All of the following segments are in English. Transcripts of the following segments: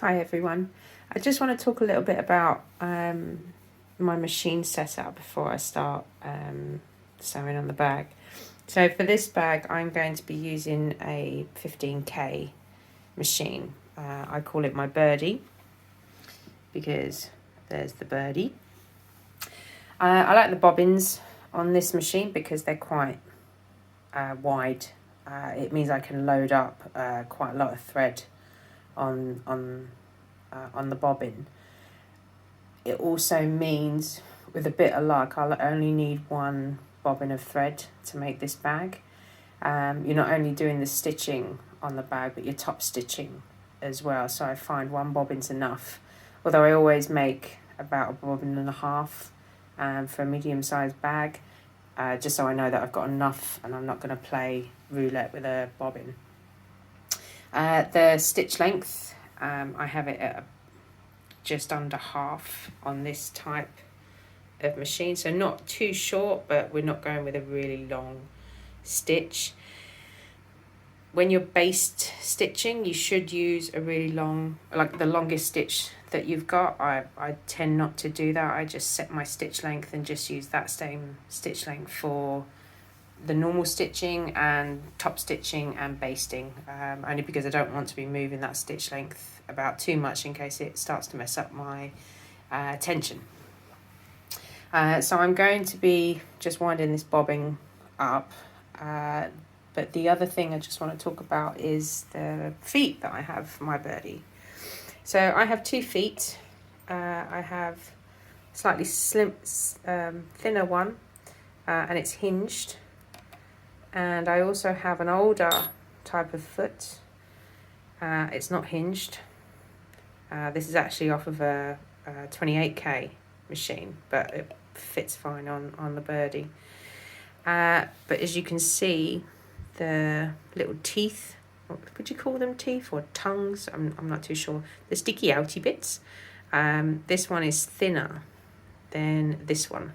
Hi everyone. I just want to talk a little bit about my machine setup before I start sewing on the bag. So for this bag I'm going to be using a 15K machine. I call it my birdie because there's the birdie. I like the bobbins on this machine because they're quite wide. It means I can load up quite a lot of thread on the bobbin. It also means, with a bit of luck, I'll only need one bobbin of thread to make this bag. You're not only doing the stitching on the bag, but you're top stitching as well. So I find one bobbin's enough. Although I always make about a bobbin and a half for a medium-sized bag, just so I know that I've got enough and I'm not going to play roulette with a bobbin. The stitch length, I have it at just under half on this type of machine, so not too short, but we're not going with a really long stitch. When you're based stitching, you should use a really long, like the longest stitch that you've got. I tend not to do that. I just set my stitch length and just use that same stitch length for the normal stitching and top stitching and basting, only because I don't want to be moving that stitch length about too much in case it starts to mess up my tension. So I'm going to be just winding this bobbin up, but the other thing I just want to talk about is the feet that I have for my birdie. So I have 2 feet. I have slightly thinner one, and it's hinged. And I also have an older type of foot. It's not hinged. This is actually off of a 28K machine, but it fits fine on the birdie. But as you can see, the little teeth, what would you call them, teeth or tongues? I'm not too sure. The sticky outy bits. This one is thinner than this one.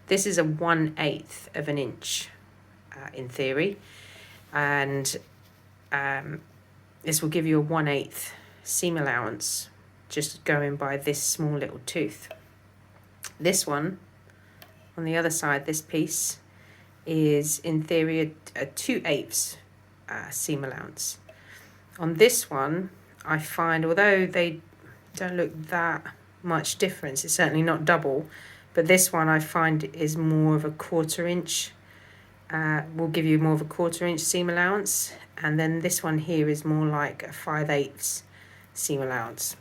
This is a 1/8 of an inch. In theory, and this will give you a 1/8 seam allowance just going by this small little tooth. This one on the other side, this piece is in theory a 2/8 seam allowance. On this one, I find, although they don't look that much difference, it's certainly not double, but this one I find is more of a 1/4 inch. Will give you more of a 1/4 inch seam allowance, and then this one here is more like a 5/8 seam allowance.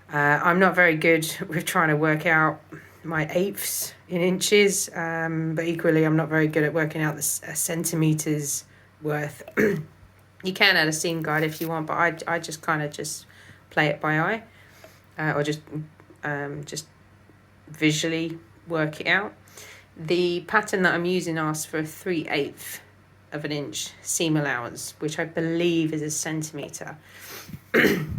I'm not very good with trying to work out my eighths in inches, but equally I'm not very good at working out the centimeters worth. You can add a seam guide if you want, but I just kind of just play it by eye, or just visually work it out. The pattern that I'm using asks for a 3/8 of an inch seam allowance, which I believe is a centimetre.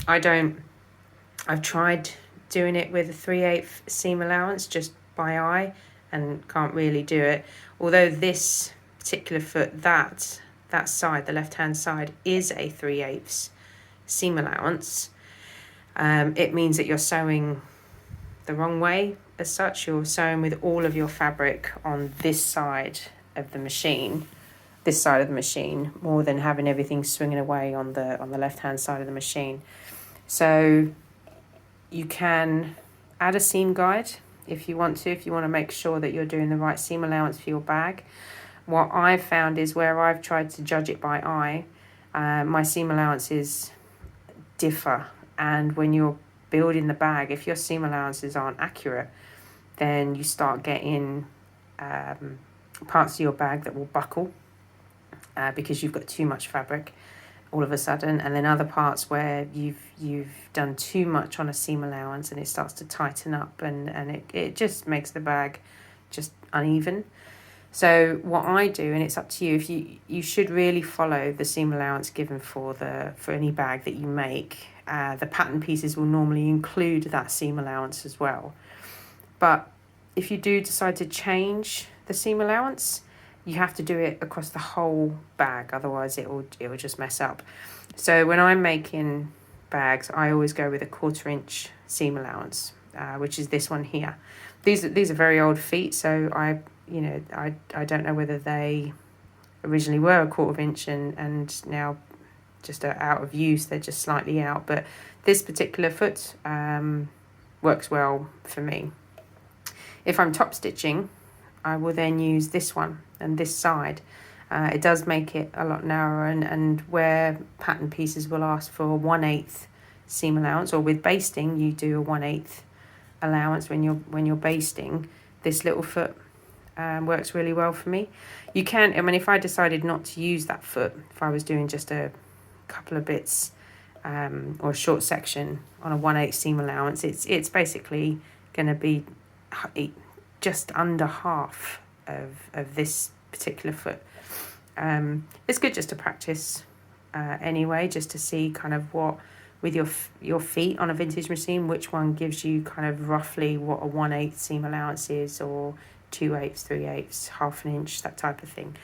I've tried doing it with a 3/8 seam allowance just by eye and can't really do it. Although this particular foot, that side, the left-hand side, is a 3/8 seam allowance. It means that you're sewing the wrong way. As such, you're sewing with all of your fabric on this side of the machine, more than having everything swinging away on the left-hand side of the machine. So you can add a seam guide if you want to make sure that you're doing the right seam allowance for your bag. What I've found is where I've tried to judge it by eye, my seam allowances differ, and when you're building the bag, if your seam allowances aren't accurate, then you start getting parts of your bag that will buckle because you've got too much fabric all of a sudden, and then other parts where you've done too much on a seam allowance and it starts to tighten up, and it just makes the bag just uneven. So what I do, and it's up to you, if you should really follow the seam allowance given for any bag that you make. The pattern pieces will normally include that seam allowance as well. But if you do decide to change the seam allowance, you have to do it across the whole bag, otherwise it will just mess up. So when I'm making bags, I always go with a 1/4 inch seam allowance, which is this one here. These are very old feet, so I don't know whether they originally were a 1/4 inch and now just are out of use. They're just slightly out, but this particular foot works well for me. If I'm top stitching, I will then use this one and this side. It does make it a lot narrower, and where pattern pieces will ask for a 1/8 seam allowance, or with basting you do a 1/8 allowance when you're basting, this little foot works really well for me. You can, I mean, if I decided not to use that foot, if I was doing just a couple of bits or a short section on a 1/8 seam allowance, it's basically going to be just under half of this particular foot. It's good just to practice anyway, just to see kind of what, with your feet on a vintage machine, which one gives you kind of roughly what a 1/8 seam allowance is, or 2/8, 3/8, half an inch, that type of thing.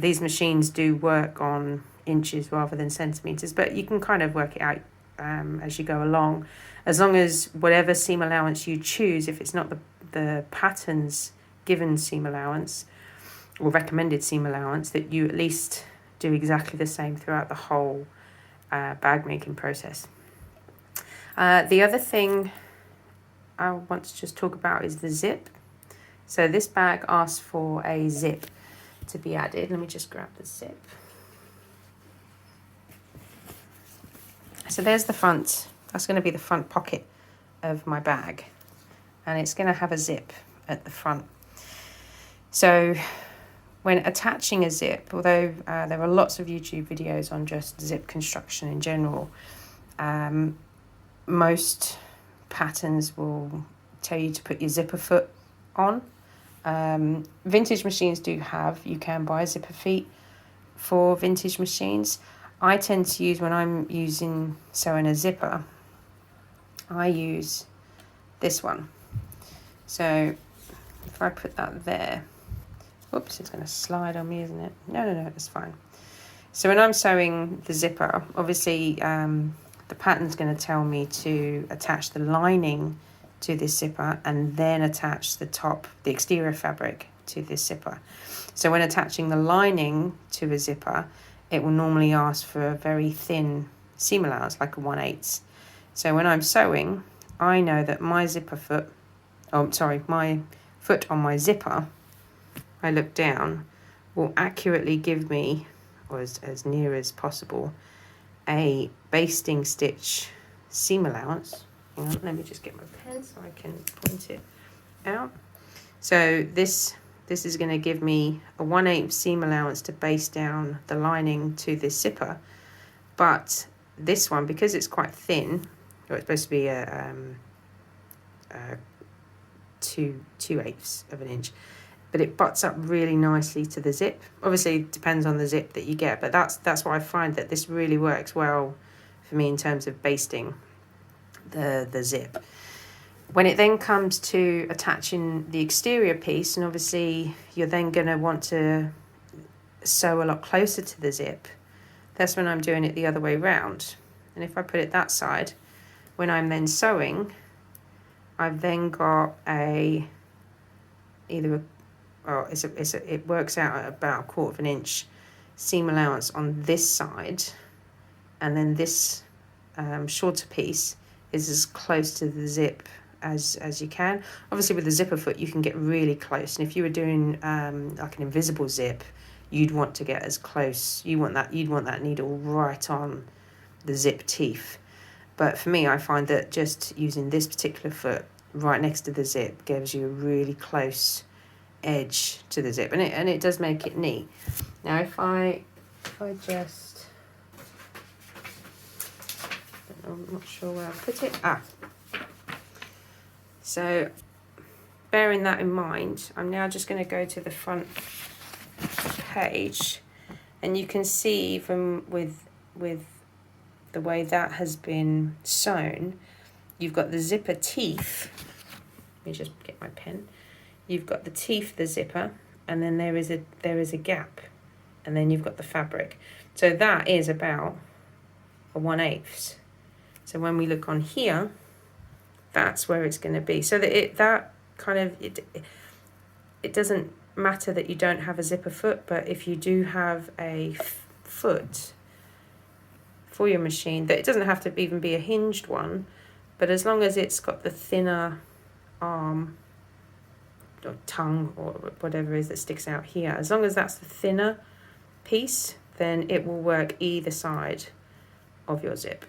These machines do work on inches rather than centimeters, but you can kind of work it out as you go along, as long as whatever seam allowance you choose, if it's not the pattern's given seam allowance or recommended seam allowance, that you at least do exactly the same throughout the whole bag making process. The other thing I want to just talk about is the zip. So this bag asks for a zip to be added. Let me just grab the zip. So there's the front. That's going to be the front pocket of my bag, and it's going to have a zip at the front. So when attaching a zip, although there are lots of YouTube videos on just zip construction in general, most patterns will tell you to put your zipper foot on. Vintage machines do have, you can buy zipper feet for vintage machines. I tend to use, when I'm sewing a zipper, I use this one. So if I put that there, whoops, it's going to slide on me, isn't it? No, it's fine. So when I'm sewing the zipper, obviously the pattern's going to tell me to attach the lining to this zipper and then attach the exterior fabric to this zipper. So when attaching the lining to a zipper, it will normally ask for a very thin seam allowance, like a 1/8. So when I'm sewing, I know that my my foot on my zipper, I look down, will accurately give me, or as near as possible, a basting stitch seam allowance. Hang on, let me just get my pen so I can point it out. So this is going to give me a 1/8 seam allowance to baste down the lining to this zipper. But this one, because it's quite thin, or it's supposed to be a 2/8 of an inch, but it butts up really nicely to the zip. Obviously it depends on the zip that you get, but that's why I find that this really works well for me in terms of basting the zip. When it then comes to attaching the exterior piece, and obviously you're then going to want to sew a lot closer to the zip, that's when I'm doing it the other way round. And if I put it that side, when I'm then sewing, I've then got it works out at about 1/4 of an inch seam allowance on this side, and then this shorter piece is as close to the zip as you can. Obviously with the zipper foot you can get really close, and if you were doing like an invisible zip, you'd want to get as close. You'd want that needle right on the zip teeth. But for me, I find that just using this particular foot right next to the zip gives you a really close edge to the zip, and it does make it neat. Now if I just, I'm not sure where I put it. So bearing that in mind, I'm now just going to go to the front page, and you can see even with the way that has been sewn, you've got the zipper teeth. Let me just get my pen. You've got the teeth, the zipper, and then there is a gap, and then you've got the fabric. So that is about a 1/8. So when we look on here, that's where it's going to be. So that it doesn't matter that you don't have a zipper foot, but if you do have a foot for your machine, that it doesn't have to even be a hinged one, but as long as it's got the thinner arm or tongue or whatever it is that sticks out here, as long as that's the thinner piece, then it will work either side of your zip.